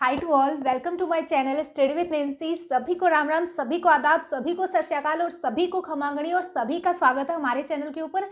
Hi to all, welcome to my channel study with Nancy. सभी को राम राम, सभी को आदाब, सभी को सत श्री अकाल और सभी को खमांगणी और सभी का स्वागत है हमारे चैनल के ऊपर।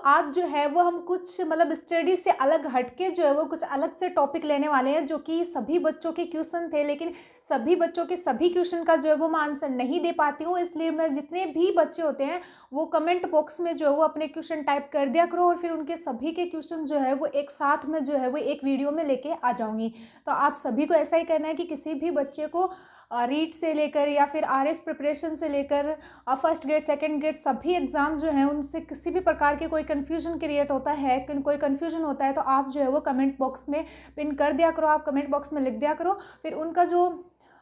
आज जो है वो हम कुछ स्टडी से अलग हटके जो है वो कुछ अलग से टॉपिक लेने वाले हैं, जो कि सभी बच्चों के क्वेश्चन थे, लेकिन सभी बच्चों के सभी क्वेश्चन का जो है वो मैं आंसर नहीं दे पाती हूँ। इसलिए मैं जितने भी बच्चे होते हैं वो कमेंट बॉक्स में जो है वो अपने क्वेश्चन टाइप कर दिया करो और फिर उनके सभी के क्वेश्चन जो है वो एक साथ में जो है वो एक वीडियो में लेके आ जाऊँगी। तो आप सभी को ऐसा ही करना है कि किसी भी बच्चे को रीट से लेकर या फिर आरएस प्रिपरेशन से लेकर फर्स्ट गेट सेकंड गेट सभी एग्ज़ाम जो है उनसे किसी भी प्रकार के कोई कन्फ्यूजन क्रिएट होता है, कोई कन्फ्यूजन होता है, तो आप जो है वो कमेंट बॉक्स में पिन कर दिया करो, आप कमेंट बॉक्स में लिख दिया करो। फिर उनका जो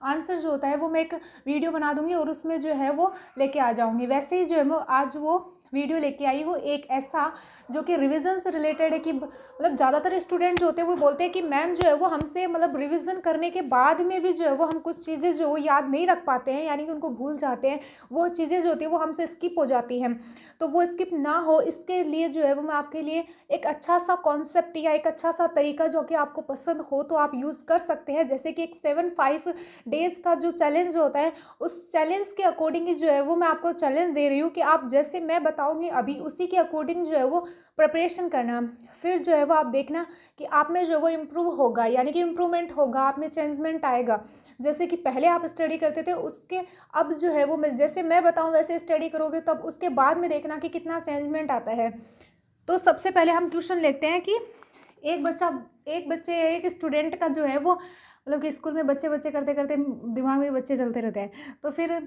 आंसर जो होता है वो मैं एक वीडियो बना दूंगी और उसमें जो है वो लेके आ जाऊंगी। वैसे ही जो है वो आज वो वीडियो लेके आई हूँ एक ऐसा जो कि रिवीजन से रिलेटेड है। कि ज़्यादातर स्टूडेंट जो होते हैं वो बोलते हैं कि मैम जो है वो हमसे रिवीजन करने के बाद में भी जो है वो हम कुछ चीज़ें जो वो याद नहीं रख पाते हैं, यानी कि उनको भूल जाते हैं, वो चीज़ें जो होती है वो हमसे स्किप हो जाती हैं। तो वो स्किप ना हो इसके लिए जो है वो मैं आपके लिए एक अच्छा सा कॉन्सेप्ट या एक अच्छा सा तरीका जो कि आपको पसंद हो तो आप यूज़ कर सकते हैं। जैसे कि एक 7-5 डेज़ का जो चैलेंज होता है, उस चैलेंज के अकॉर्डिंग ही जो है वो मैं आपको चैलेंज दे रही हूँ कि आप जैसे मैं बताऊँगी अभी उसी के अकॉर्डिंग जो है वो प्रिपरेशन करना। फिर जो है वो आप देखना कि आप में जो है वो इम्प्रूव होगा, यानी कि इम्प्रूवमेंट होगा, आप में चेंजमेंट आएगा। जैसे कि पहले आप स्टडी करते थे उसके अब जो है वो जैसे मैं बताऊँ वैसे स्टडी करोगे तब उसके बाद में देखना कि कितना चेंजमेंट आता है। तो सबसे पहले हम क्वेश्चन लेते हैं कि एक स्टूडेंट का जो है वो कि स्कूल में बच्चे बच्चे करते करते दिमाग में बच्चे चलते रहते हैं। तो फिर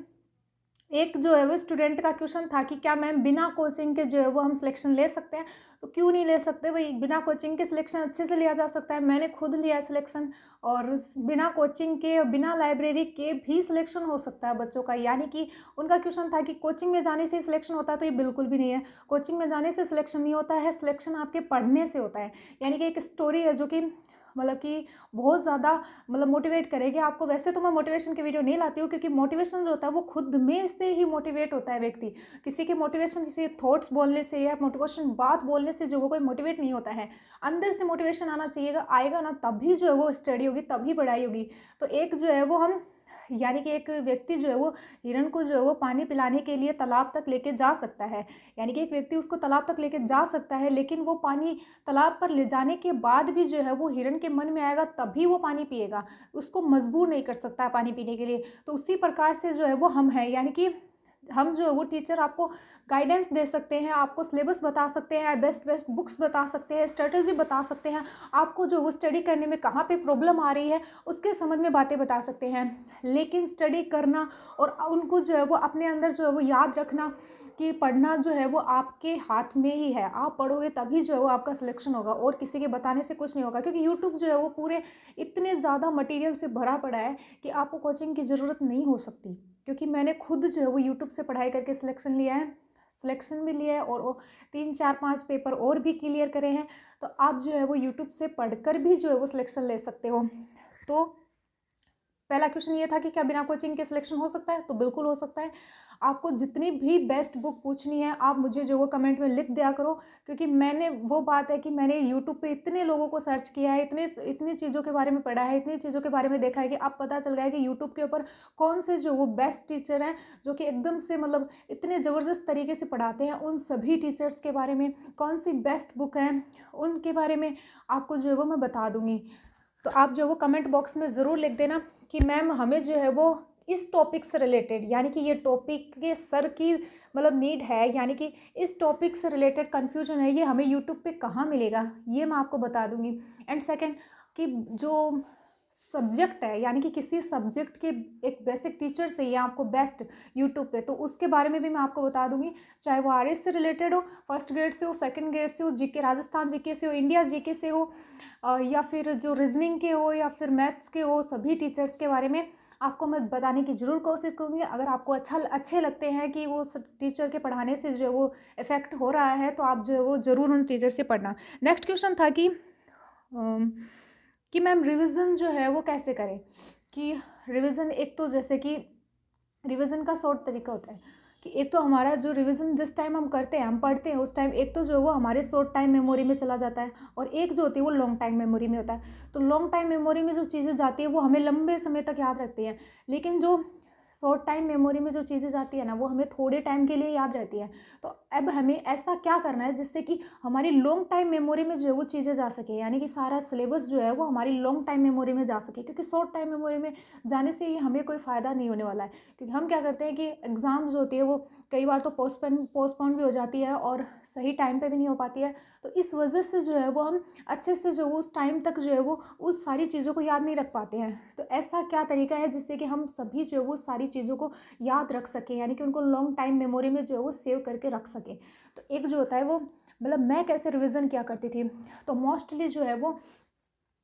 एक जो है वो स्टूडेंट का क्वेश्चन था कि क्या मैम बिना कोचिंग के जो है वो हम सिलेक्शन ले सकते हैं। तो क्यों नहीं ले सकते भाई, बिना कोचिंग के सिलेक्शन अच्छे से लिया जा सकता है। मैंने खुद लिया सिलेक्शन और बिना कोचिंग के बिना लाइब्रेरी के भी सिलेक्शन हो सकता है बच्चों का। यानी कि उनका क्वेश्चन था कि कोचिंग में जाने से सिलेक्शन होता है, तो ये बिल्कुल भी नहीं है। कोचिंग में जाने से सिलेक्शन नहीं होता है, सिलेक्शन आपके पढ़ने से होता है। यानी कि एक स्टोरी है जो कि कि बहुत ज़्यादा मोटिवेट करेगी आपको। वैसे तो मैं मोटिवेशन की वीडियो नहीं लाती हूँ, क्योंकि मोटिवेशन जो होता है वो खुद में से ही मोटिवेट होता है व्यक्ति। किसी के मोटिवेशन, किसी थॉट्स बोलने से या मोटिवेशन बात बोलने से जो वो कोई मोटिवेट नहीं होता है। अंदर से मोटिवेशन आना चाहिए, आएगा ना तभी जो है वो स्टडी होगी, तभी पढ़ाई होगी। तो एक जो है वो हम यानी कि एक व्यक्ति जो है वो हिरण को जो है वो पानी पिलाने के लिए तालाब तक लेके जा सकता है। यानी कि एक व्यक्ति उसको तालाब तक लेके जा सकता है, लेकिन वो पानी तालाब पर ले जाने के बाद भी जो है वो हिरण के मन में आएगा तभी वो पानी पिएगा, उसको मजबूर नहीं कर सकता है पानी पीने के लिए। तो उसी प्रकार से जो है वो हम हैं, यानी कि हम जो है वो टीचर आपको गाइडेंस दे सकते हैं, आपको सिलेबस बता सकते हैं, बेस्ट बेस्ट बुक्स बता सकते हैं, स्ट्रेटजी बता सकते हैं, आपको जो वो स्टडी करने में कहाँ पे प्रॉब्लम आ रही है उसके संबंध में बातें बता सकते हैं। लेकिन स्टडी करना और उनको जो है वो अपने अंदर जो है वो याद रखना कि पढ़ना जो है वो आपके हाथ में ही है। आप पढ़ोगे तभी जो है वो आपका सिलेक्शन होगा, और किसी के बताने से कुछ नहीं होगा। क्योंकि यूट्यूब जो है वो पूरे इतने ज़्यादा मटेरियल से भरा पड़ा है कि आपको कोचिंग की ज़रूरत नहीं हो सकती। क्योंकि मैंने खुद जो है वो यूट्यूब से पढ़ाई करके सिलेक्शन लिया है, सिलेक्शन भी लिया है और वो 3-4-5 पेपर और भी क्लियर करे हैं। तो आप जो है वो यूट्यूब से पढ़कर भी जो है वो सिलेक्शन ले सकते हो। तो पहला क्वेश्चन ये था कि क्या बिना कोचिंग के सिलेक्शन हो सकता है, तो बिल्कुल हो सकता है। आपको जितनी भी बेस्ट बुक पूछनी है आप मुझे जो वो कमेंट में लिख दिया करो। क्योंकि मैंने वो बात है कि मैंने यूट्यूब पे इतने लोगों को सर्च किया है, इतनी चीज़ों के बारे में पढ़ा है, इतनी चीज़ों के बारे में देखा है कि अब पता चल गया है कि यूट्यूब के ऊपर कौन से जो वो बेस्ट टीचर हैं, जो कि एकदम से इतने ज़बरदस्त तरीके से पढ़ाते हैं। उन सभी टीचर्स के बारे में कौन सी बेस्ट बुक है उनके बारे में आपको जो है वो मैं बता दूँगी। तो आप जो है वो कमेंट बॉक्स में ज़रूर लिख देना कि मैम हमें जो है वो इस टॉपिक से रिलेटेड, यानी कि ये टॉपिक के सर की नीड है, यानी कि इस टॉपिक से रिलेटेड कन्फ्यूजन है, ये हमें यूट्यूब पे कहाँ मिलेगा, ये मैं आपको बता दूंगी। एंड सेकंड कि जो सब्जेक्ट है, यानी कि किसी सब्जेक्ट के एक बेसिक टीचर चाहिए आपको बेस्ट यूट्यूब पे, तो उसके बारे में भी मैं आपको बता दूंगी। चाहे वो आरएस से रिलेटेड हो, फर्स्ट ग्रेड से हो, सेकंड ग्रेड से हो, जीके राजस्थान जीके से हो, इंडिया जीके से हो, या फिर जो रीजनिंग के हो या फिर मैथ्स के हो, सभी टीचर्स के बारे में आपको मैं बताने की ज़रूर कोशिश करूँगी। अगर आपको अच्छे लगते हैं कि वो टीचर के पढ़ाने से जो है वो इफ़ेक्ट हो रहा है, तो आप जो है वो ज़रूर उन टीचर से पढ़ना। नेक्स्ट क्वेश्चन था कि मैम रिवीजन जो है वो कैसे करें। कि रिवीजन एक तो जैसे कि रिवीजन का शॉर्ट तरीका होता है कि एक तो हमारा जो रिवीजन जिस टाइम हम करते हैं, हम पढ़ते हैं उस टाइम एक तो जो है वो हमारे शॉर्ट टाइम मेमोरी में चला जाता है, और एक जो होती है वो लॉन्ग टाइम मेमोरी में होता है। तो लॉन्ग टाइम मेमोरी में जो चीज़ें जाती है वो हमें लंबे समय तक याद रखती हैं, लेकिन जो शॉर्ट टाइम मेमोरी में जो चीज़ें जाती है ना वो हमें थोड़े टाइम के लिए याद रहती है। तो अब हमें ऐसा क्या करना है जिससे कि हमारी लॉन्ग टाइम मेमोरी में जो है वो चीज़ें जा सके, यानी कि सारा सिलेबस जो है वो हमारी लॉन्ग टाइम मेमोरी में जा सके, क्योंकि शॉर्ट टाइम मेमोरी में जाने से ही हमें कोई फ़ायदा नहीं होने वाला है। क्योंकि हम क्या करते हैं कि एग्ज़ाम जो होती है वो कई बार तो पोस्टपोन भी हो जाती है और सही टाइम पे भी नहीं हो पाती है। तो इस वजह से जो है वो हम अच्छे से जो उस टाइम तक जो है वो उस सारी चीज़ों को याद नहीं रख पाते हैं। तो ऐसा क्या तरीका है जिससे कि हम सभी जो है वो सारी चीज़ों को याद रख सकें, यानी कि उनको लॉन्ग टाइम मेमोरी में जो है वो सेव करके रख सकें। तो एक जो होता है वो मतलब मैं कैसे रिवीजन किया करती थी, तो मोस्टली जो है वो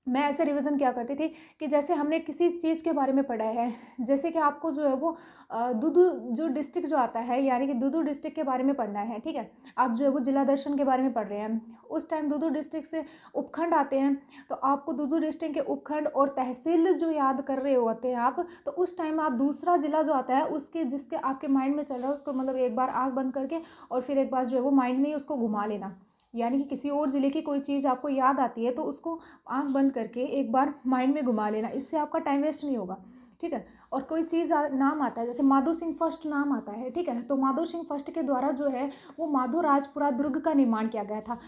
मैं ऐसे रिवीजन किया करती थी कि जैसे हमने किसी चीज़ के बारे में पढ़ा है, जैसे कि आपको जो है वो दूदू जो डिस्ट्रिक्ट जो आता है, यानी कि दूदू डिस्ट्रिक्ट के बारे में पढ़ना है, ठीक है। आप जो है वो जिला दर्शन के बारे में पढ़ रहे हैं, उस टाइम दूदू डिस्ट्रिक्ट से उपखंड आते हैं, तो आपको दूदू डिस्ट्रिक्ट के उपखंड और तहसील जो याद कर रहे होते हैं आप, तो उस टाइम आप दूसरा जिला जो आता है उसके जिसके आपके माइंड में चल रहा है उसको मतलब एक बार आँख बंद करके और फिर एक बार जो है वो माइंड में ही उसको घुमा लेना, यानी कि किसी और ज़िले की कोई चीज़ आपको याद आती है तो उसको आंख बंद करके एक बार माइंड में घुमा लेना, इससे आपका टाइम वेस्ट नहीं होगा, ठीक है। और कोई चीज़ नाम आता है, जैसे माधो सिंह फर्स्ट नाम आता है, ठीक है, तो माधो सिंह फर्स्ट के द्वारा जो है वो माधो राजपुरा दुर्ग का निर्माण किया गया था।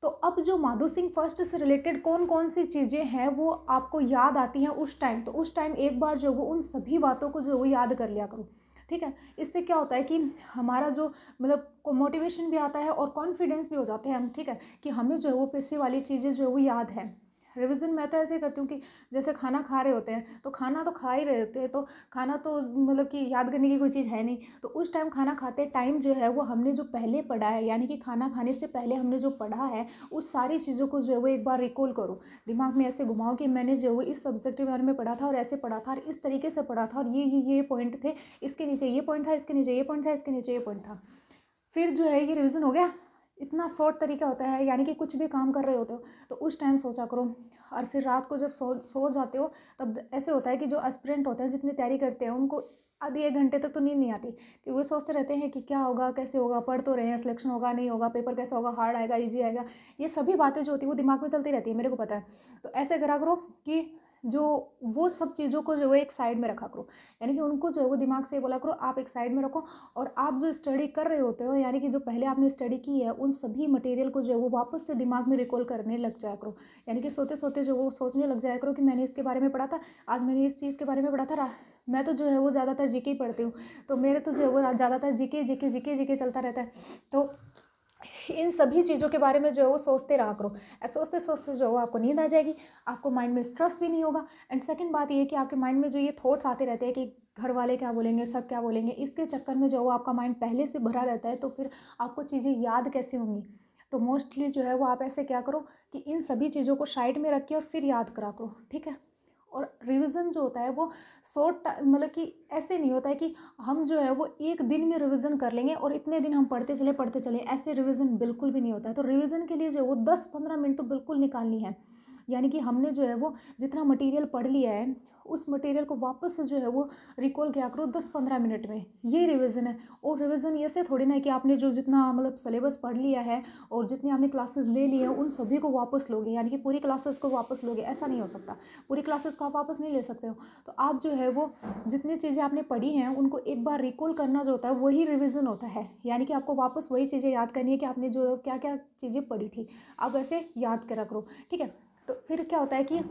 तो अब जो माधो सिंह फर्स्ट से रिलेटेड कौन कौन सी चीज़ें हैं वो आपको याद आती हैं उस टाइम, तो उस टाइम एक बार जो वो उन सभी बातों को जो वो याद कर लिया करो, ठीक है। इससे क्या होता है कि हमारा जो मतलब को मोटिवेशन भी आता है और कॉन्फिडेंस भी हो जाते हैं हम, ठीक है, कि हमें जो है वो पीछे वाली चीज़ें जो है वो याद है। रिवीजन मैं तो ऐसे ही करती हूँ कि जैसे खाना खा रहे होते हैं तो खाना तो खा ही रहे होते हैं, तो खाना तो मतलब कि याद करने की कोई चीज़ है नहीं, तो उस टाइम खाना खाते टाइम जो है वो हमने जो पहले पढ़ा है, यानी कि खाना खाने से पहले हमने जो पढ़ा है उस सारी चीज़ों को जो है वो एक बार रिकॉल करो, दिमाग में ऐसे घुमाओ कि मैंने जो है वो इस सब्जेक्ट के बारे में पढ़ा था और ऐसे पढ़ा था और इस तरीके से पढ़ा था और ये पॉइंट थे, इसके नीचे ये पॉइंट था, इसके नीचे ये पॉइंट था, इसके नीचे ये पॉइंट था। फिर जो है ये रिवीजन हो गया। इतना शॉर्ट तरीका होता है, यानी कि कुछ भी काम कर रहे होते हो तो उस टाइम सोचा करो, और फिर रात को जब सो जाते हो तब ऐसे होता है कि जो एस्पिरेंट होते हैं जितनी तैयारी करते हैं उनको आधी एक घंटे तक तो नींद नहीं आती, क्योंकि वो सोचते रहते हैं कि क्या होगा, कैसे होगा, पढ़ तो रहे हैं, सिलेक्शन होगा नहीं होगा, पेपर कैसा होगा, हार्ड आएगा ईजी आएगा, ये सभी बातें जो होती है वो दिमाग में चलती रहती है, मेरे को पता है। तो ऐसे करा करो कि जो वो सब चीज़ों को जो है एक साइड में रखा करो, यानी कि उनको जो है वो दिमाग से बोला करो आप एक साइड में रखो, और आप जो स्टडी कर रहे होते हो, यानी कि जो पहले आपने स्टडी की है उन सभी मटेरियल को जो है वो वापस से दिमाग में रिकॉल करने लग जाया करो, यानी कि सोते सोते जो वो सोचने लग जाया करो कि मैंने इसके बारे में पढ़ा था, आज मैंने इस चीज़ के बारे में पढ़ा था। मैं तो जो है वो ज़्यादातर जीके ही पढ़ती हूँ, तो मेरे तो जो है वो ज़्यादातर जीके जीके जीके जीके चलता रहता है। तो इन सभी चीज़ों के बारे में जो है वो सोचते रहा करो, ऐसे सोचते सोचते जो है आपको नींद आ जाएगी, आपको माइंड में स्ट्रेस भी नहीं होगा। एंड सेकंड बात ये है कि आपके माइंड में जो ये थॉट्स आते रहते हैं कि घर वाले क्या बोलेंगे, सब क्या बोलेंगे, इसके चक्कर में जो वो आपका माइंड पहले से भरा रहता है, तो फिर आपको चीज़ें याद कैसे होंगी। तो मोस्टली जो है वो आप ऐसे क्या करो कि इन सभी चीज़ों को साइड में रखिए और फिर याद करा करो, ठीक है। और रिवीजन जो होता है वो शॉर्ट मतलब कि ऐसे नहीं होता है कि हम जो है वो एक दिन में रिवीजन कर लेंगे और इतने दिन हम पढ़ते चले, ऐसे रिवीजन बिल्कुल भी नहीं होता है। तो रिवीजन के लिए जो है वो 10-15 मिनट तो बिल्कुल निकालनी है, यानी कि हमने जो है वो जितना मटेरियल पढ़ लिया है उस मटेरियल को वापस से जो है वो रिकॉल किया करो 10-15 मिनट में, ये रिवीजन है। और रिवीजन ऐसे थोड़ी ना है कि आपने जो जितना मतलब सिलेबस पढ़ लिया है और जितनी आपने क्लासेस ले ली है उन सभी को वापस लोगे, यानी कि पूरी क्लासेस को वापस लोगे, ऐसा नहीं हो सकता। पूरी क्लासेस को आप वापस नहीं ले सकते हो। तो आप जो है वो जितनी चीज़ें आपने पढ़ी हैं उनको एक बार रिकॉल करना जो होता है वही रिवीजन होता है, यानी कि आपको वापस वही चीज़ें याद करनी है कि आपने जो क्या क्या चीज़ें पढ़ी थी, आप वैसे याद करा करो, ठीक है। तो फिर क्या होता है कि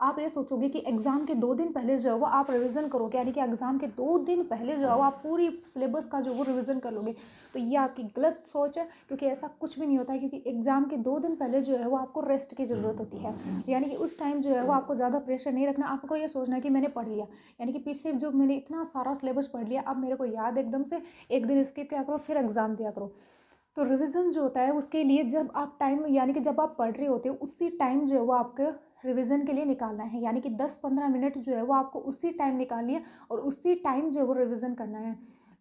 आप ये सोचोगे कि एग्ज़ाम के 2 दिन पहले जो है वो आप रिवीजन करोगे, यानी कि एग्ज़ाम के 2 दिन पहले जो है वो आप पूरी सिलेबस का जो वो रिवीजन कर लोगे, तो ये आपकी गलत सोच है, क्योंकि ऐसा कुछ भी नहीं होता है। क्योंकि एग्ज़ाम के 2 दिन पहले जो है वो आपको रेस्ट की ज़रूरत होती है, यानी कि उस टाइम जो है वो आपको ज़्यादा प्रेशर नहीं रखना, आपको ये सोचना है कि मैंने पढ़ लिया, यानी कि पीछे जो मैंने इतना सारा सिलेबस पढ़ लिया अब मेरे को याद एकदम से, एक दिन स्किप किया करो फिर एग्ज़ाम दिया करो। तो रिवीजन जो होता है उसके लिए जब आप टाइम यानी कि जब आप पढ़ रहे होते हो उसी टाइम जो है वो आपके रिवीजन के लिए निकालना है, यानी कि 10-15 मिनट जो है वो आपको उसी टाइम निकालनी है और उसी टाइम जो है वो रिवीजन करना है।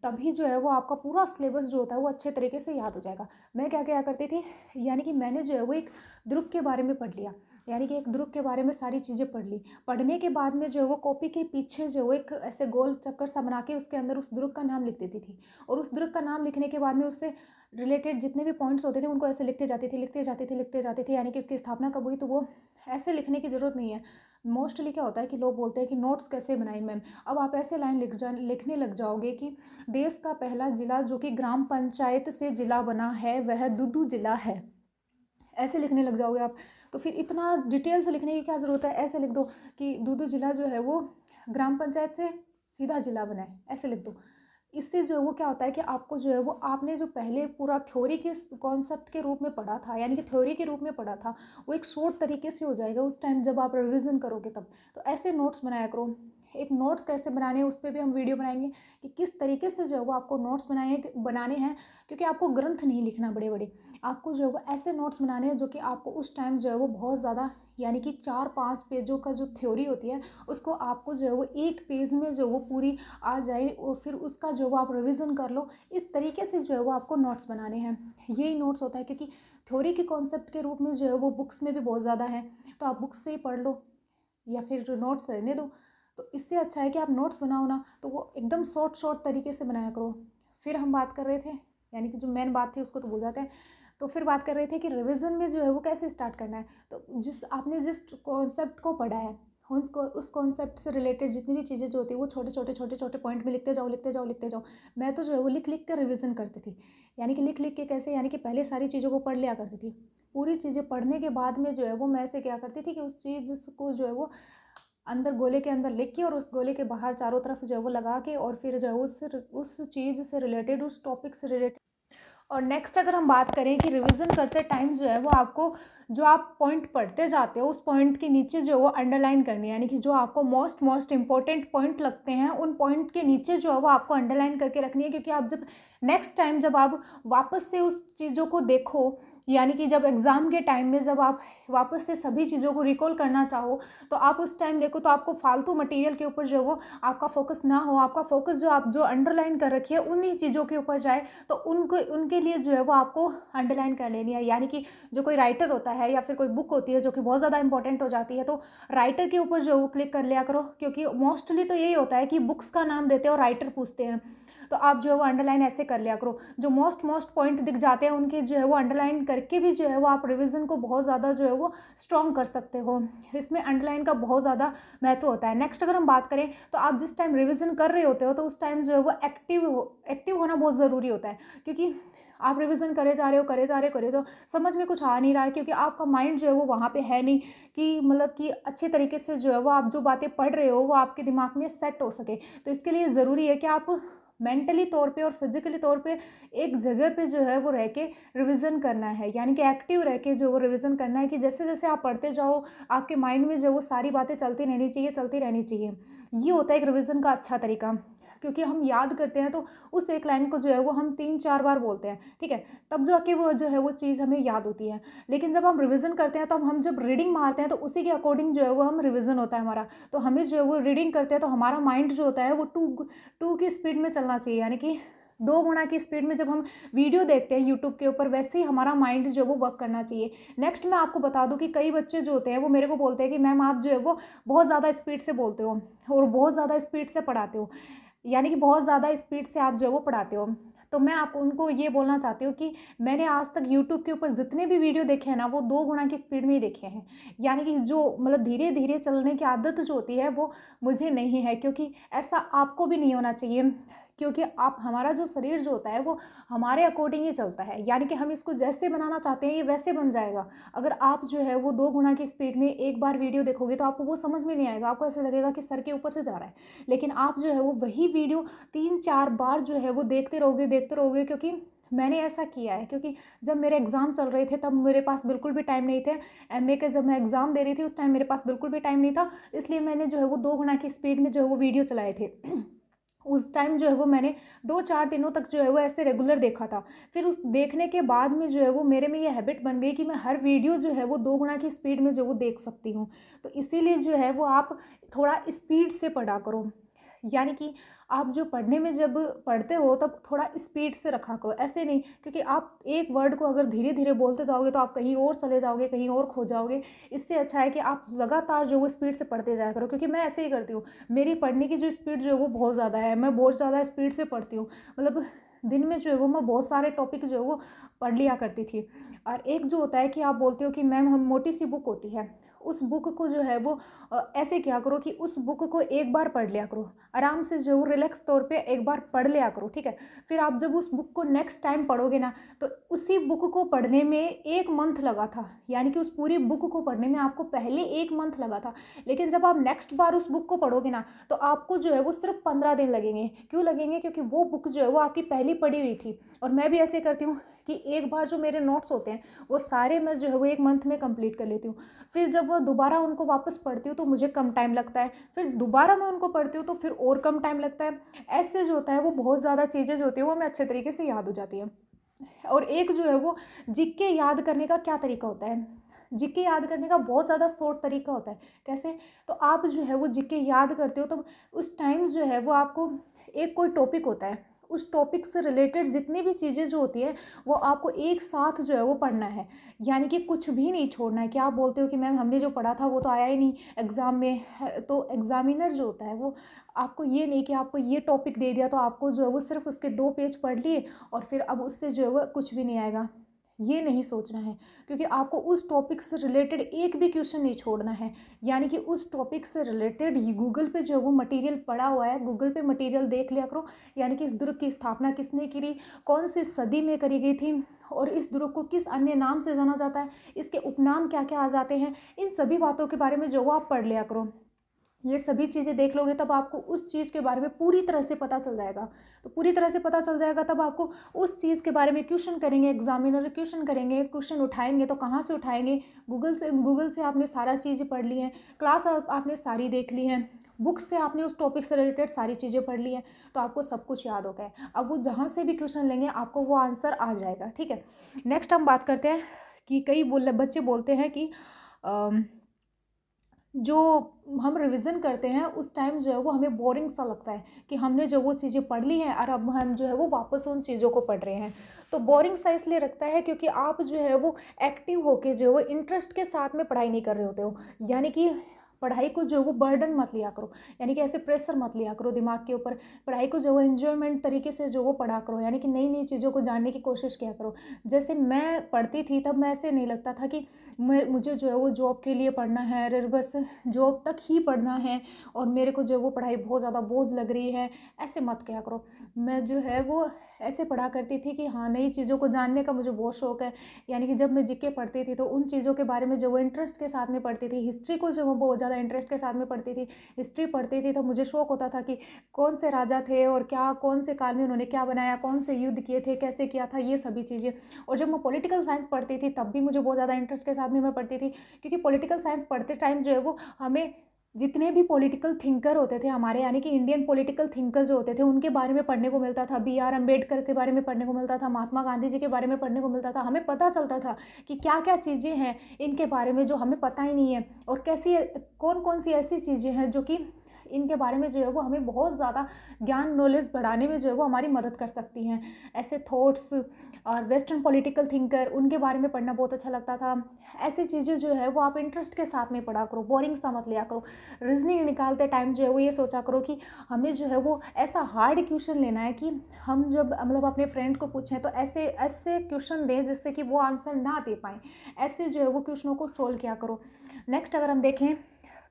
तभी जो है वो आपका पूरा सिलेबस जो होता है वो अच्छे तरीके से याद हो जाएगा। मैं क्या क्या करती थी, यानी कि मैंने जो है वो एक द्रुक के बारे में पढ़ लिया, यानी कि एक द्रुक के बारे में सारी चीज़ें पढ़ ली। पढ़ने के बाद में जो है वो कॉपी के पीछे जो है एक ऐसे गोल चक्कर सा बना के उसके अंदर उस द्रुक का नाम लिख देती थी, और उस द्रुक का नाम लिखने के बाद में उससे रिलेटेड जितने भी पॉइंट्स होते थे उनको ऐसे लिखते जाती थी, लिखते जाती थी, लिखते जाती थी। यानी कि उसकी स्थापना कब हुई, तो वो ऐसे लिखने की ज़रूरत नहीं है। मोस्टली क्या होता है कि लोग बोलते हैं कि नोट्स कैसे बनाई मैम। अब आप ऐसे लाइन लिखने लग जाओगे कि देश का पहला जिला जो कि ग्राम पंचायत से जिला बना है वह दुदू जिला है, ऐसे लिखने लग जाओगे आप। तो फिर इतना डिटेल से लिखने की क्या ज़रूरत है, ऐसे लिख दो कि दुदू जिला जो है वो ग्राम पंचायत से सीधा जिला बना है, ऐसे लिख दो। इससे जो है वो क्या होता है कि आपको जो है वो आपने जो पहले पूरा थ्योरी के कॉन्सेप्ट के रूप में पढ़ा था, यानी कि थ्योरी के रूप में पढ़ा था, वो एक शॉर्ट तरीके से हो जाएगा उस टाइम जब आप रिवीजन करोगे तब। तो ऐसे नोट्स बनाया करो। एक नोट्स कैसे बनाने हैं उस पर भी हम वीडियो बनाएंगे कि किस तरीके से जो है वो आपको नोट्स बनाने हैं, क्योंकि आपको ग्रंथ नहीं लिखना बड़े बड़े, आपको जो है वो ऐसे नोट्स बनाने हैं जो कि आपको उस टाइम जो है वो बहुत ज़्यादा, यानी कि 4-5 पेजों का जो थ्योरी होती है उसको आपको जो है वो एक पेज में जो वो पूरी आ जाए, और फिर उसका जो वो आप रिवीजन कर लो। इस तरीके से जो है वो आपको नोट्स बनाने हैं। यही नोट्स होता है, क्योंकि थ्योरी के कॉन्सेप्ट के रूप में जो है वो बुक्स में भी बहुत ज़्यादा है, तो आप बुक्स से ही पढ़ लो या फिर नोट्स रहने दो। तो इससे अच्छा है कि आप नोट्स बनाओ ना, तो वो एकदम शॉर्ट तरीके से बनाया करो। फिर हम बात कर रहे थे, यानी कि जो मेन बात थी उसको तो भूल जाते हैं। तो फिर बात कर रहे थे कि रिवीजन में जो है वो कैसे स्टार्ट करना है। तो आपने जिस कॉन्सेप्ट को पढ़ा है उस कॉन्सेप्ट से रिलेटेड जितनी भी चीज़ें जो होती है वो छोटे पॉइंट में लिखते जाओ, लिखते जाओ, लिखते जाओ। मैं तो जो है वो लिख लिख कर रिवीजन करती थी, यानी कि लिख लिख के कैसे, यानी कि पहले सारी चीज़ों को पढ़ लिया करती थी। पूरी चीज़ें पढ़ने के बाद में जो है वो मैं ऐसे क्या करती थी कि उस चीज़ को जो है वो अंदर गोले के अंदर लिख के और उस गोले के बाहर चारों तरफ जो है वो लगा के, और फिर जो है उस चीज़ से रिलेटेड, उस टॉपिक से रिलेटेड। और नेक्स्ट अगर हम बात करें कि रिवीजन करते टाइम जो है वो आपको जो आप पॉइंट पढ़ते जाते हो उस पॉइंट के नीचे जो है वो अंडरलाइन करनी है, यानी कि जो आपको मोस्ट इंपॉर्टेंट पॉइंट लगते हैं उन पॉइंट के नीचे जो है वो आपको अंडरलाइन करके रखनी है। क्योंकि आप जब नेक्स्ट टाइम जब आप वापस से उस चीज़ों को देखो, यानी कि जब एग्ज़ाम के टाइम में जब आप वापस से सभी चीज़ों को रिकॉल करना चाहो, तो आप उस टाइम देखो तो आपको फालतू मटेरियल के ऊपर जो है वो आपका फोकस ना हो, आपका फोकस जो आप जो अंडरलाइन कर रखी है उन्हीं चीज़ों के ऊपर जाए। तो उनके लिए जो है वो आपको अंडरलाइन कर लेनी है। यानी कि जो कोई राइटर होता है या फिर कोई बुक होती है जो कि बहुत ज़्यादा इंपॉर्टेंट हो जाती है, तो राइटर के ऊपर जो है वो क्लिक कर लिया करो, क्योंकि मोस्टली तो यही होता है कि बुक्स का नाम देते हैं और राइटर पूछते हैं। तो आप जो है वो अंडरलाइन ऐसे कर लिया करो, जो मोस्ट पॉइंट दिख जाते हैं उनके जो है वो अंडरलाइन करके भी जो है वो आप रिवीजन को बहुत ज़्यादा जो है वो स्ट्रॉन्ग कर सकते हो। इसमें अंडरलाइन का बहुत ज़्यादा महत्व होता है। नेक्स्ट अगर हम बात करें तो आप जिस टाइम रिवीजन कर रहे होते हो तो उस टाइम जो है वो एक्टिव होना बहुत ज़रूरी होता है, क्योंकि आप रिवीजन करे जा रहे हो, समझ में कुछ आ नहीं रहा है, क्योंकि आपका माइंड जो है वो वहाँ पे है नहीं कि मतलब कि अच्छे तरीके से जो है वो आप जो बातें पढ़ रहे हो वो आपके दिमाग में सेट हो सके। तो इसके लिए ज़रूरी है कि आप मेंटली तौर पे और फिजिकली तौर पे एक जगह पे जो है वो रह के रिविज़न करना है, यानी कि एक्टिव रह के जो वो रिविज़न करना है, कि जैसे जैसे आप पढ़ते जाओ आपके माइंड में जो वो सारी बातें चलती रहनी चाहिए। ये होता है एक रिविज़न का अच्छा तरीका, क्योंकि हम याद करते हैं तो उस एक लाइन को जो है वो हम 3-4 बार बोलते हैं, ठीक है, तब जाके वो जो है वो चीज़ हमें याद होती है। लेकिन जब हम रिविज़न करते हैं तो हम जब रीडिंग मारते हैं तो उसी के अकॉर्डिंग जो है वो हम रिविज़न होता है हमारा। तो हमें जो है वो रीडिंग करते हैं तो हमारा माइंड जो होता है वो टू की स्पीड में चलना चाहिए, यानी कि 2 गुना की स्पीड में जब हम वीडियो देखते हैं यूट्यूब के ऊपर वैसे ही हमारा माइंड जो है वो वर्क करना चाहिए। नेक्स्ट मैं आपको बता दूं कि कई बच्चे जो होते हैं वो मेरे को बोलते हैं कि मैम आप जो है वो बहुत ज़्यादा स्पीड से बोलते हो और बहुत ज़्यादा स्पीड से पढ़ाते हो, यानी कि बहुत ज़्यादा स्पीड से आप जो है वो पढ़ाते हो। तो मैं आपको उनको ये बोलना चाहती हूँ कि मैंने आज तक यूट्यूब के ऊपर जितने भी वीडियो देखे हैं ना वो 2 गुना की स्पीड में ही देखे हैं, यानी कि जो मतलब धीरे धीरे चलने की आदत जो होती है वो मुझे नहीं है, क्योंकि ऐसा आपको भी नहीं होना चाहिए। क्योंकि आप हमारा जो शरीर जो होता है वो हमारे अकॉर्डिंग ही चलता है, यानी कि हम इसको जैसे बनाना चाहते हैं ये वैसे बन जाएगा। अगर आप जो है वो 2 गुना की स्पीड में एक बार वीडियो देखोगे तो आपको वो समझ में नहीं आएगा, आपको ऐसा लगेगा कि सर के ऊपर से जा रहा है। लेकिन आप जो है वो वही वीडियो 3-4 बार जो है वो देखते रहोगे, क्योंकि मैंने ऐसा किया है। क्योंकि जब मेरे एग्ज़ाम चल रहे थे तब मेरे पास बिल्कुल भी टाइम नहीं थे, एमए के जब मैं एग्ज़ाम दे रही थी उस टाइम मेरे पास बिल्कुल भी टाइम नहीं था, इसलिए मैंने जो है वो 2 गुना की स्पीड में जो है वो वीडियो चलाए थे। उस टाइम जो है वो मैंने 2-4 दिनों तक जो है वो ऐसे रेगुलर देखा था। फिर उस देखने के बाद में जो है वो मेरे में ये हैबिट बन गई कि मैं हर वीडियो जो है वो 2 गुना की स्पीड में जो वो देख सकती हूँ। तो इसीलिए जो है वो आप थोड़ा स्पीड से पढ़ा करो, यानी कि आप जो पढ़ने में जब पढ़ते हो तब थोड़ा स्पीड से रखा करो, ऐसे नहीं, क्योंकि आप एक वर्ड को अगर धीरे धीरे बोलते जाओगे तो आप कहीं और चले जाओगे, कहीं और खो जाओगे। इससे अच्छा है कि आप लगातार जो वो स्पीड से पढ़ते जाया करो, क्योंकि मैं ऐसे ही करती हूँ। मेरी पढ़ने की जो स्पीड जो है वो बहुत ज़्यादा है, मैं बहुत ज़्यादा स्पीड से पढ़ती हूँ। मतलब दिन में जो है वो मैं बहुत सारे टॉपिक जो है वो पढ़ लिया करती थी। और एक जो होता है कि आप बोलते हो कि मैम हम मोटी सी बुक होती है, उस बुक को जो है वो ऐसे किया करो कि उस बुक को एक बार पढ़ लिया करो, आराम से जो वो रिलैक्स तौर पे एक बार पढ़ लिया करो, ठीक है। फिर आप जब उस बुक को नेक्स्ट टाइम पढ़ोगे ना, तो उसी बुक को पढ़ने में 1 मंथ लगा था, यानी कि उस पूरी बुक को पढ़ने में आपको पहले 1 मंथ लगा था, लेकिन जब आप नेक्स्ट बार उस बुक को पढ़ोगे ना, तो आपको जो है वो सिर्फ 15 दिन लगेंगे। क्यों लगेंगे? क्योंकि वो बुक जो है वो आपकी पहली पढ़ी हुई थी। और मैं भी ऐसे करती हूँ कि एक बार जो मेरे नोट्स होते हैं वो सारे मैं जो है वो 1 मंथ में कंप्लीट कर लेती हूँ। फिर जब वो दोबारा उनको वापस पढ़ती हूँ तो मुझे कम टाइम लगता है, फिर दोबारा मैं उनको पढ़ती हूँ तो फिर और कम टाइम लगता है। ऐसे जो होता है वो बहुत ज़्यादा चीज़ें जो होती है वो हमें अच्छे तरीके से याद हो जाती हैं। और एक जो है वो जीके याद करने का क्या तरीका होता है, जीके याद करने का बहुत ज़्यादा शॉर्ट तरीका होता है। कैसे? तो आप जो है वो जीके याद करते हो तो उस टाइम जो है वो आपको एक कोई टॉपिक होता है, उस टॉपिक से रिलेटेड जितनी भी चीज़ें जो होती है वो आपको एक साथ जो है वो पढ़ना है, यानी कि कुछ भी नहीं छोड़ना है। कि आप बोलते हो कि मैम हमने जो पढ़ा था वो तो आया ही नहीं एग्ज़ाम में तो एग्ज़ामिनर जो होता है वो आपको ये नहीं कि आपको ये टॉपिक दे दिया तो आपको जो है वो सिर्फ उसके 2 पेज पढ़ लिए और फिर अब उससे जो है वो कुछ भी नहीं आएगा, ये नहीं सोचना है। क्योंकि आपको उस टॉपिक से रिलेटेड एक भी क्वेश्चन नहीं छोड़ना है, यानी कि उस टॉपिक से रिलेटेड गूगल पे जो है वो मटेरियल पड़ा हुआ है, गूगल पे मटेरियल देख लिया करो। यानी कि इस दुर्ग की स्थापना किसने की, कौन सी सदी में करी गई थी, और इस दुर्ग को किस अन्य नाम से जाना जाता है, इसके उपनाम क्या क्या आ जाते हैं, इन सभी बातों के बारे में जो वो आप पढ़ लिया करो। ये सभी चीज़ें देख लोगे तब आपको उस चीज़ के बारे में पूरी तरह से पता चल जाएगा। तो पूरी तरह से पता चल जाएगा तब आपको उस चीज़ के बारे में क्वेश्चन करेंगे, एग्जामिनर क्वेश्चन करेंगे, क्वेश्चन उठाएंगे तो कहाँ से उठाएंगे, गूगल से आपने सारा चीज़ें पढ़ ली हैं, क्लास आपने सारी देख ली हैं, बुक से आपने उस टॉपिक से रिलेटेड सारी चीज़ें पढ़ ली हैं, तो आपको सब कुछ याद हो गया है। अब वो जहाँ से भी क्वेश्चन लेंगे आपको वो आंसर आ जाएगा, ठीक है। नेक्स्ट हम बात करते हैं कि कई बच्चे बोलते हैं कि जो हम रिवीजन करते हैं उस टाइम जो है वो हमें बोरिंग सा लगता है कि हमने जो वो चीज़ें पढ़ ली हैं और अब हम जो है वो वापस उन चीज़ों को पढ़ रहे हैं। तो बोरिंग सा इसलिए लगता है क्योंकि आप जो है वो एक्टिव होके जो है वो इंटरेस्ट के साथ में पढ़ाई नहीं कर रहे होते हो। यानी कि पढ़ाई को जो है वो बर्डन मत लिया करो, यानी कि ऐसे प्रेशर मत लिया करो दिमाग के ऊपर। पढ़ाई को जो है एंजॉयमेंट तरीके से जो वो पढ़ा करो, यानी कि नई नई चीज़ों को जानने की कोशिश किया करो। जैसे मैं पढ़ती थी तब मैं ऐसे नहीं लगता था कि मुझे जो है वो जॉब के लिए पढ़ना है, अरे बस जॉब तक ही पढ़ना है और मेरे को जो है वो पढ़ाई बहुत ज़्यादा बोझ लग रही है, ऐसे मत किया करो। मैं जो है वो ऐसे पढ़ा करती थी कि हाँ नई चीज़ों को जानने का मुझे बहुत शौक़ है। यानी कि जब मैं जीके पढ़ती थी तो उन चीज़ों के बारे में जो वो इंटरेस्ट के साथ में पढ़ती थी, हिस्ट्री को जो वो बहुत ज़्यादा इंटरेस्ट के साथ में पढ़ती थी। हिस्ट्री पढ़ती थी तो मुझे शौक़ होता था कि कौन से राजा थे और क्या कौन से काल में उन्होंने क्या बनाया, कौन से युद्ध किए थे, कैसे किया था, ये सभी चीज़ें। और जब मैं पॉलिटिकल साइंस पढ़ती थी तब भी मुझे बहुत ज़्यादा इंटरेस्ट के साथ में मैं पढ़ती थी, क्योंकि पॉलिटिकल साइंस पढ़ते टाइम जो है वो हमें जितने भी पॉलिटिकल थिंकर होते थे हमारे, यानी कि इंडियन पॉलिटिकल थिंकर जो होते थे उनके बारे में पढ़ने को मिलता था, BR अम्बेडकर के बारे में पढ़ने को मिलता था, महात्मा गांधी जी के बारे में पढ़ने को मिलता था। हमें पता चलता था कि क्या क्या चीज़ें हैं इनके बारे में जो हमें पता ही नहीं है, और कैसी कौन कौन सी ऐसी चीज़ें हैं जो कि इनके बारे में जो है वो हमें बहुत ज़्यादा ज्ञान नॉलेज बढ़ाने में जो है वो हमारी मदद कर सकती हैं। ऐसे थॉट्स और वेस्टर्न पॉलिटिकल थिंकर उनके बारे में पढ़ना बहुत अच्छा लगता था। ऐसी चीज़ें जो है वो आप इंटरेस्ट के साथ में पढ़ा करो, बोरिंग सा मत लिया करो। रीजनिंग निकालते टाइम जो है वो ये सोचा करो कि हमें जो है वो ऐसा हार्ड क्वेश्चन लेना है कि हम जब मतलब अपने फ्रेंड को पूछें तो ऐसे ऐसे क्वेश्चन दें जिससे कि वो आंसर ना दे पाएँ, ऐसे जो है वो क्वेश्चनों को सोल्व किया करो। नेक्स्ट अगर हम देखें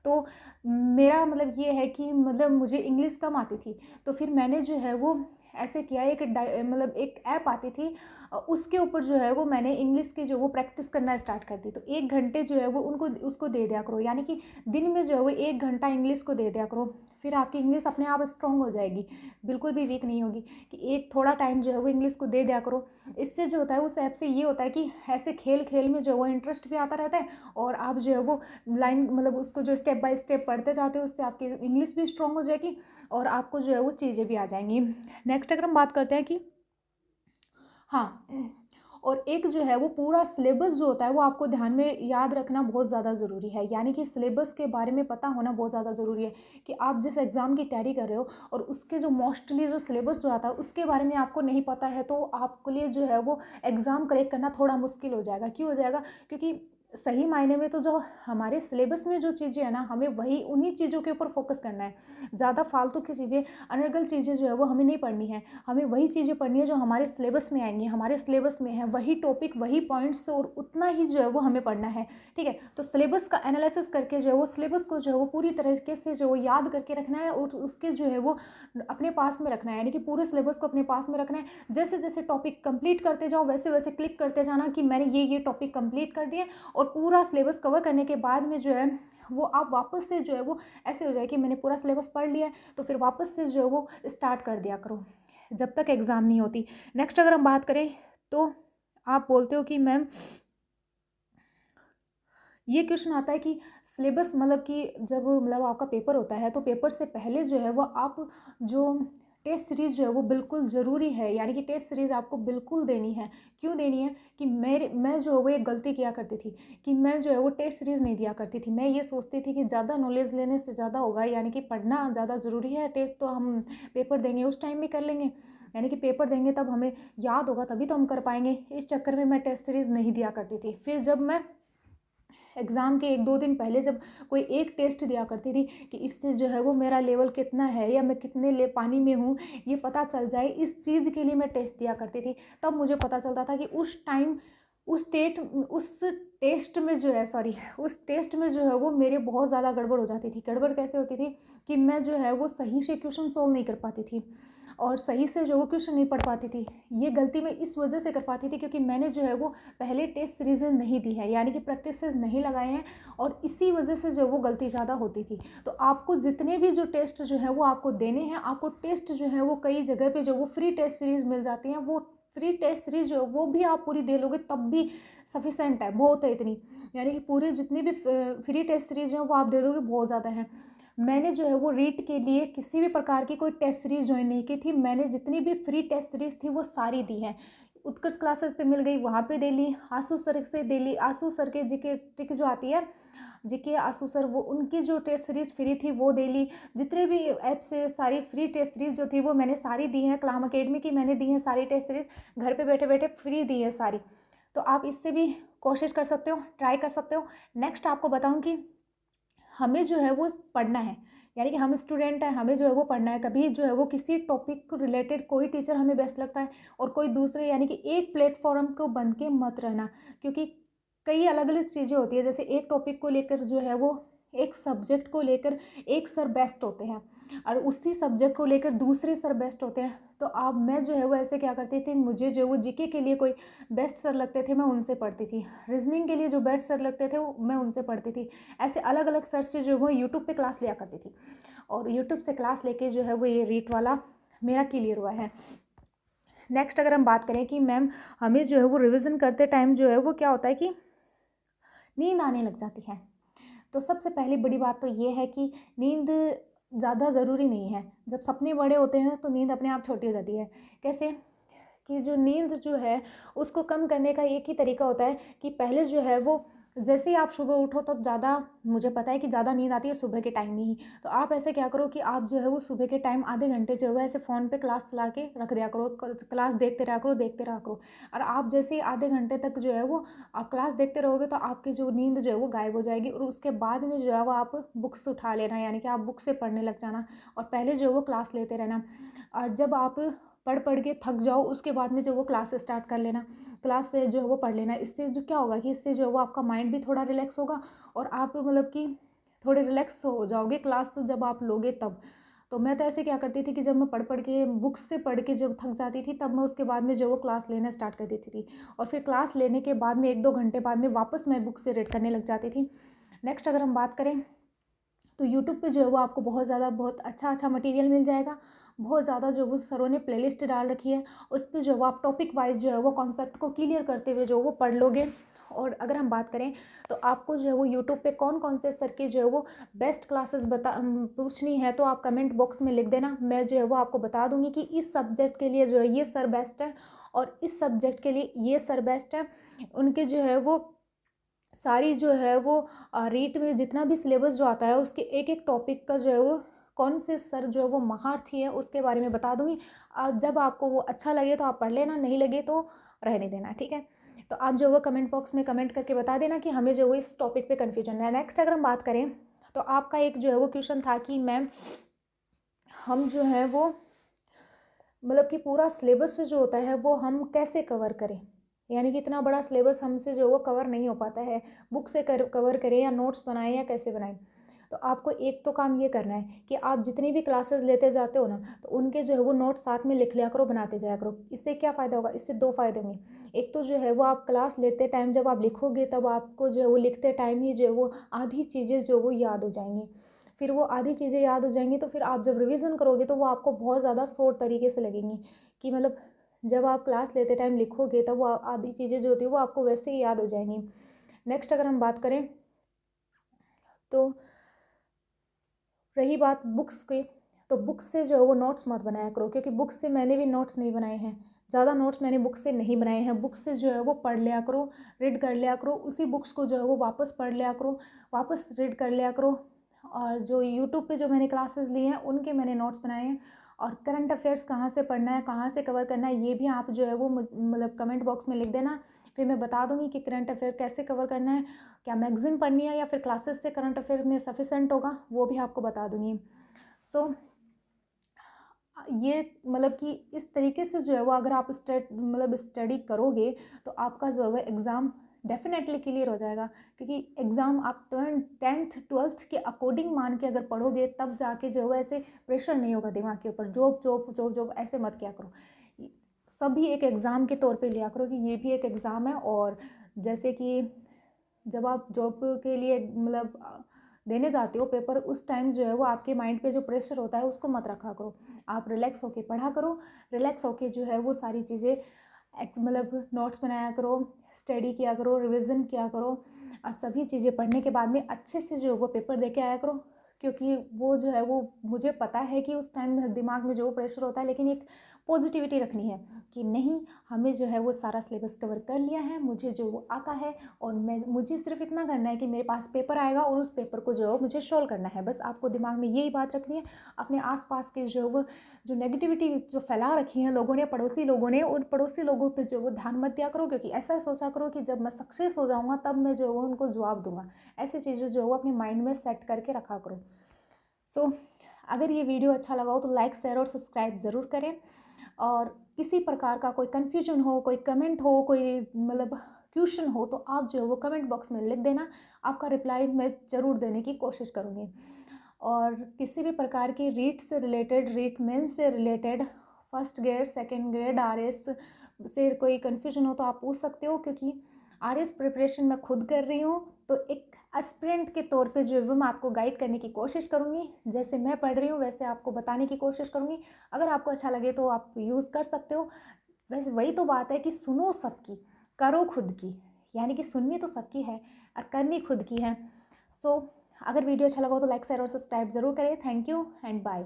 तो मेरा मतलब ये है कि मतलब मुझे इंग्लिश कम आती थी, तो फिर मैंने जो है वो ऐसे किया, मतलब एक ऐप आती थी उसके ऊपर जो है वो मैंने इंग्लिश की जो वो प्रैक्टिस करना स्टार्ट कर दी। तो 1 घंटे जो है वो उसको दे दिया करो, यानी कि दिन में जो है वो 1 घंटा इंग्लिश को दे दिया करो। फिर आपकी इंग्लिश अपने आप स्ट्रॉन्ग हो जाएगी, बिल्कुल भी वीक नहीं होगी। कि एक थोड़ा टाइम जो है वो इंग्लिश को दे दिया करो। इससे जो होता है उस ऐप से ये होता है कि ऐसे खेल खेल में जो है वो इंटरेस्ट भी आता रहता है, और आप जो है वो लाइन मतलब उसको जो स्टेप बाय स्टेप पढ़ते जाते हो, उससे आपकी इंग्लिश भी स्ट्रॉन्ग हो जाएगी और आपको जो है वो चीज़ें भी आ जाएंगी। नेक्स्ट अगर हम बात करते हैं कि हाँ और एक जो है वो पूरा सिलेबस जो होता है वो आपको ध्यान में याद रखना बहुत ज़्यादा ज़रूरी है, यानी कि सिलेबस के बारे में पता होना बहुत ज़्यादा ज़रूरी है कि आप जिस एग्ज़ाम की तैयारी कर रहे हो और उसके जो मोस्टली जो सिलेबस जो आता है उसके बारे में आपको नहीं पता है, तो आपके लिए जो है वो एग्ज़ाम क्रैक करना थोड़ा मुश्किल हो जाएगा। क्यों हो जाएगा? क्योंकि सही मायने में तो जो हमारे सिलेबस में जो चीज़ें हैं ना, हमें वही उन्हीं चीज़ों के ऊपर फोकस करना है। ज़्यादा फालतू की चीज़ें, अनर्गल चीज़ें जो है वो हमें नहीं पढ़नी है। हमें वही चीज़ें पढ़नी है जो हमारे सिलेबस में आएंगी, हमारे सिलेबस में है वही टॉपिक, वही पॉइंट्स, और उतना ही जो है वो हमें पढ़ना है। ठीक है, तो सिलेबस का एनालिसिस करके जो है वो सिलेबस को जो है वो पूरी तरीके से जो याद करके रखना है और उसके जो है वो अपने पास में रखना है, यानी कि पूरे सिलेबस को अपने पास में रखना है। जैसे जैसे टॉपिक कंप्लीट करते जाओ वैसे वैसे क्लिक करते जाना कि मैंने ये टॉपिक कंप्लीट कर दिए, और पूरा सिलेबस कवर करने के बाद में जो है वो आप वापस से जो है वो ऐसे हो जाए कि मैंने पूरा सिलेबस पढ़ लिया है, तो फिर वापस से जो है वो स्टार्ट कर दिया करो जब तक एग्ज़ाम नहीं होती। नेक्स्ट अगर हम बात करें तो आप बोलते हो कि मैम ये क्वेश्चन आता है कि सिलेबस मतलब कि जब मतलब आपका पेपर होता है तो पेपर से पहले जो है वो आप जो टेस्ट सीरीज़ जो है वो बिल्कुल ज़रूरी है, यानी कि टेस्ट सीरीज़ आपको बिल्कुल देनी है। क्यों देनी है? कि मैं जो है वो एक गलती किया करती थी कि मैं जो है वो टेस्ट सीरीज़ नहीं दिया करती थी। मैं ये सोचती थी कि ज़्यादा नॉलेज लेने से ज़्यादा होगा, यानी कि पढ़ना ज़्यादा ज़रूरी है, टेस्ट तो हम पेपर देंगे उस टाइम में कर लेंगे, यानी कि पेपर देंगे तब हमें याद होगा तभी तो हम कर पाएंगे। इस चक्कर में मैं टेस्ट सीरीज़ नहीं दिया करती थी। फिर जब मैं एग्ज़ाम के 1-2 दिन पहले जब कोई एक टेस्ट दिया करती थी कि इससे जो है वो मेरा लेवल कितना है या मैं कितने ले पानी में हूँ ये पता चल जाए, इस चीज़ के लिए मैं टेस्ट दिया करती थी। तब मुझे पता चलता था कि उस टाइम उस टेस्ट में जो है उस टेस्ट में जो है वो मेरे बहुत ज़्यादा गड़बड़ हो जाती थी। गड़बड़ कैसे होती थी कि मैं जो है वो सही से क्वेश्चन सोल्व नहीं कर पाती थी और सही से जो वो क्वेश्चन नहीं पढ़ पाती थी। ये गलती मैं इस वजह से कर पाती थी क्योंकि मैंने जो है वो पहले टेस्ट सीरीज़ नहीं दी है, यानी कि प्रैक्टिस नहीं लगाए हैं, और इसी वजह से जो वो गलती ज़्यादा होती थी। तो आपको जितने भी जो टेस्ट जो है वो आपको देने हैं, आपको टेस्ट जो है वो कई जगह पे जो वो फ्री टेस्ट सीरीज़ मिल जाती हैं, वो फ्री टेस्ट सीरीज जो वो भी आप पूरी दे लोगे तब भी सफिशेंट है, बहुत है इतनी, यानी कि पूरे जितनी भी फ्री टेस्ट सीरीज हैं वो आप दे दोगे बहुत ज़्यादा है। मैंने जो है वो रीट के लिए किसी भी प्रकार की कोई टेस्ट सीरीज ज्वाइन नहीं की थी। मैंने जितनी भी फ्री टेस्ट सीरीज थी वो सारी दी हैं। उत्कर्ष क्लासेस पे मिल गई, वहाँ पे दे ली, आंसू सर से दे ली, आंसू सर के जीके ट्रिक जो आती है, जीके आंसू सर, वो उनकी जो टेस्ट सीरीज फ्री थी वो दे ली। जितने भी ऐप से सारी फ्री टेस्ट सीरीज जो थी वो मैंने सारी दी हैं। कलाम अकेडमी की मैंने दी हैं सारी टेस्ट सीरीज, घर पे बैठे बैठे फ्री दी है सारी। तो आप इससे भी कोशिश कर सकते हो, ट्राई कर सकते हो। नेक्स्ट आपको बताऊँ कि हमें जो है वो पढ़ना है, यानी कि हम स्टूडेंट हैं, हमें जो है वो पढ़ना है। कभी जो है वो किसी टॉपिक को रिलेटेड कोई टीचर हमें बेस्ट लगता है और कोई दूसरे, यानी कि एक प्लेटफॉर्म को बन के मत रहना, क्योंकि कई अलग अलग चीज़ें होती है। जैसे एक टॉपिक को लेकर जो है वो एक सब्जेक्ट को लेकर एक सर बेस्ट होते हैं और उसी सब्जेक्ट को लेकर दूसरे सर बेस्ट होते हैं। तो आप मैं जो है वो ऐसे क्या करती थी, मुझे जो वो जीके के लिए कोई बेस्ट सर लगते थे मैं उनसे पढ़ती थी, रीजनिंग के लिए जो बेस्ट सर लगते थे वो मैं उनसे पढ़ती थी। ऐसे अलग अलग सर से जो वो यूट्यूब पे क्लास लिया करती थी और यूट्यूब से क्लास लेके जो है वो ये रीट वाला मेरा क्लियर हुआ है। नेक्स्ट अगर हम बात करें कि मैम हमें जो है वो रिविज़न करते टाइम जो है वो क्या होता है कि नींद आने लग जाती है। तो सबसे पहली बड़ी बात तो ये है कि नींद ज़्यादा ज़रूरी नहीं है। जब सपने बड़े होते हैं तो नींद अपने आप छोटी हो जाती है। कैसे? कि जो नींद जो है उसको कम करने का एक ही तरीका होता है कि पहले जो है वो जैसे ही आप सुबह उठो तब ज़्यादा, मुझे पता है कि ज़्यादा नींद आती है सुबह के टाइम में ही, तो आप ऐसे क्या करो कि आप जो है वो सुबह के टाइम आधे घंटे जो है वो ऐसे फ़ोन पे क्लास चला के रख दिया करो, क्लास देखते रहा करो। और आप जैसे ही आधे घंटे तक जो है वो आप क्लास देखते रहोगे तो आपकी जो नींद जो है वो गायब हो जाएगी और उसके बाद में जो है वो आप बुक्स उठा लेना, यानी कि आप बुक से पढ़ने लग जाना और पहले जो है वो क्लास लेते रहना। और जब आप पढ़ के थक जाओ उसके बाद में जो वो क्लास स्टार्ट कर लेना, क्लास से जो है वो पढ़ लेना। इससे जो क्या होगा कि इससे जो है वो आपका माइंड भी थोड़ा रिलैक्स होगा और आप मतलब कि थोड़े रिलैक्स हो जाओगे क्लास जब आप लोगे तब। तो मैं तो ऐसे क्या करती थी कि जब मैं पढ़ के बुक्स से पढ़ के जब थक जाती थी तब मैं उसके बाद में जो वो क्लास लेना स्टार्ट कर देती थी और फिर क्लास लेने के बाद में 1-2 घंटे बाद में वापस मैं बुक से रीड करने लग जाती थी। नेक्स्ट अगर हम बात करें तो यूट्यूब पे जो है वो आपको बहुत अच्छा मटेरियल मिल जाएगा। बहुत ज़्यादा जो वो सरों ने प्लेलिस्ट डाल रखी है उस पर जो वो आप टॉपिक वाइज जो है वो कॉन्सेप्ट को क्लियर करते हुए जो वो पढ़ लोगे। और अगर हम बात करें तो आपको जो है वो यूट्यूब पे कौन कौन से सर की जो है वो बेस्ट क्लासेस पूछनी है तो आप कमेंट बॉक्स में लिख देना, मैं जो है वो आपको बता दूंगी कि इस सब्जेक्ट के लिए जो है ये सर बेस्ट है और इस सब्जेक्ट के लिए ये सर बेस्ट है। उनके जो है वो सारी जो है वो रीट में जितना भी सिलेबस जो आता है उसके एक एक टॉपिक का जो है वो कौन से सर जो है वो महारथी है उसके बारे में बता दूंगी। जब आपको वो अच्छा लगे तो आप पढ़ लेना, नहीं लगे तो रहने देना, ठीक है। तो आप जो वो कमेंट बॉक्स में कमेंट करके बता देना कि हमें जो वो इस टॉपिक पे कन्फ्यूजन है। नेक्स्ट अगर हम बात करें तो आपका एक जो है वो क्वेश्चन था कि मैम हम जो है वो मतलब कि पूरा सिलेबस जो होता है वो हम कैसे कवर करें, यानी कि इतना बड़ा सिलेबस हमसे जो वो कवर नहीं हो पाता है, बुक से कवर करें या नोट्स बनाएं या कैसे बनाएं। तो आपको एक तो काम ये करना है कि आप जितनी भी क्लासेस लेते जाते हो ना तो उनके जो है वो नोट साथ में लिख लिया करो, बनाते जाया करो। इससे क्या फ़ायदा होगा, इससे दो फायदे होंगे। एक तो जो है वो आप क्लास लेते टाइम जब आप लिखोगे तब आपको जो है वो लिखते टाइम ही जो है वो आधी चीज़ें जो वो याद हो जाएंगी। फिर वो आधी चीज़ें याद हो जाएंगी तो फिर आप जब रिवीजन करोगे तो वो आपको बहुत ज़्यादा शॉर्ट तरीके से लगेंगी कि मतलब जब आप क्लास लेते टाइम लिखोगे तब वो आधी चीज़ें जो होती है वो आपको वैसे ही याद हो जाएंगी। नेक्स्ट अगर हम बात करें तो रही बात बुक्स की, तो बुक्स से जो है वो नोट्स मत बनाया करो, क्योंकि बुक्स से मैंने भी नोट्स नहीं बनाए हैं, ज़्यादा नोट्स मैंने बुक्स से नहीं बनाए हैं। बुक्स से जो है वो पढ़ लिया करो, रीड कर लिया करो, उसी बुक्स को जो है वो वापस पढ़ लिया करो, वापस रीड कर लिया करो। और जो यूट्यूब पे जो मैंने क्लासेस ली हैं उनके मैंने नोट्स बनाए हैं। और करंट अफेयर्स कहाँ से पढ़ना है, कहाँ से कवर करना है, ये भी आप जो है वो मतलब कमेंट बॉक्स में लिख देना, फिर मैं बता दूंगी कि करंट अफेयर कैसे कवर करना है, क्या मैगजीन पढ़नी है या फिर क्लासेस से करंट अफेयर में सफिशेंट होगा, वो भी आपको बता दूंगी। सो ये मतलब कि इस तरीके से जो है वो अगर आप स्टडी करोगे तो आपका जो है वो एग्ज़ाम डेफिनेटली क्लियर हो जाएगा। क्योंकि एग्ज़ाम आप 10th 12th के अकॉर्डिंग मान के अगर पढ़ोगे तब जाके जो है ऐसे प्रेशर नहीं होगा दिमाग के ऊपर, जॉब जॉब जॉब जॉब ऐसे मत किया करो। सभी एक एग्ज़ाम के तौर पे लिया करो कि ये भी एक एग्ज़ाम है। और जैसे कि जब आप जॉब के लिए मतलब देने जाते हो पेपर, उस टाइम जो है वो आपके माइंड पे जो प्रेशर होता है उसको मत रखा करो। आप रिलैक्स होके पढ़ा करो, रिलैक्स होके जो है वो सारी चीज़ें मतलब नोट्स बनाया करो, स्टडी किया करो, रिवीजन किया करो। और सभी चीज़ें पढ़ने के बाद में अच्छे से जो वो पेपर दे के आया करो। क्योंकि वो जो है वो मुझे पता है कि उस टाइम दिमाग में जो प्रेशर होता है, लेकिन एक पॉजिटिविटी रखनी है कि नहीं, हमें जो है वो सारा सिलेबस कवर कर लिया है, मुझे जो वो आता है और मुझे सिर्फ इतना करना है कि मेरे पास पेपर आएगा और उस पेपर को जो है मुझे सॉल्व करना है। बस आपको दिमाग में यही बात रखनी है। अपने आसपास के जो वो जो नेगेटिविटी जो फैला रखी है लोगों ने, पड़ोसी लोगों ने, उन पड़ोसी लोगों पे जो वो ध्यान मत दिया करो। क्योंकि ऐसा सोचा करो कि जब मैं सक्सेस हो जाऊँगा तब मैं जो है वो उनको जवाब दूंगा। ऐसी चीज़ें जो है वो अपने माइंड में सेट करके रखा करो। सो अगर ये वीडियो अच्छा लगा हो तो लाइक शेयर और सब्सक्राइब ज़रूर करें। और किसी प्रकार का कोई कन्फ्यूजन हो, कोई कमेंट हो, कोई मतलब क्वेश्चन हो तो आप जो है वो कमेंट बॉक्स में लिख देना, आपका रिप्लाई मैं ज़रूर देने की कोशिश करूँगी। और किसी भी प्रकार की रीट से रिलेटेड, रीट मेंस से related, first grade second grade RS से कोई कन्फ्यूजन हो तो आप पूछ सकते हो। क्योंकि आरएस प्रिपरेशन मैं खुद कर रही हूँ, तो एक एस्पिरेंट के तौर पे जो है मैं आपको गाइड करने की कोशिश करूँगी। जैसे मैं पढ़ रही हूँ वैसे आपको बताने की कोशिश करूँगी। अगर आपको अच्छा लगे तो आप यूज़ कर सकते हो। वैसे वही तो बात है कि सुनो सबकी, करो खुद की, यानी कि सुननी तो सबकी है और करनी खुद की है। सो अगर वीडियो अच्छा लगा हो तो लाइक शेयर और सब्सक्राइब ज़रूर करें। Thank you and bye.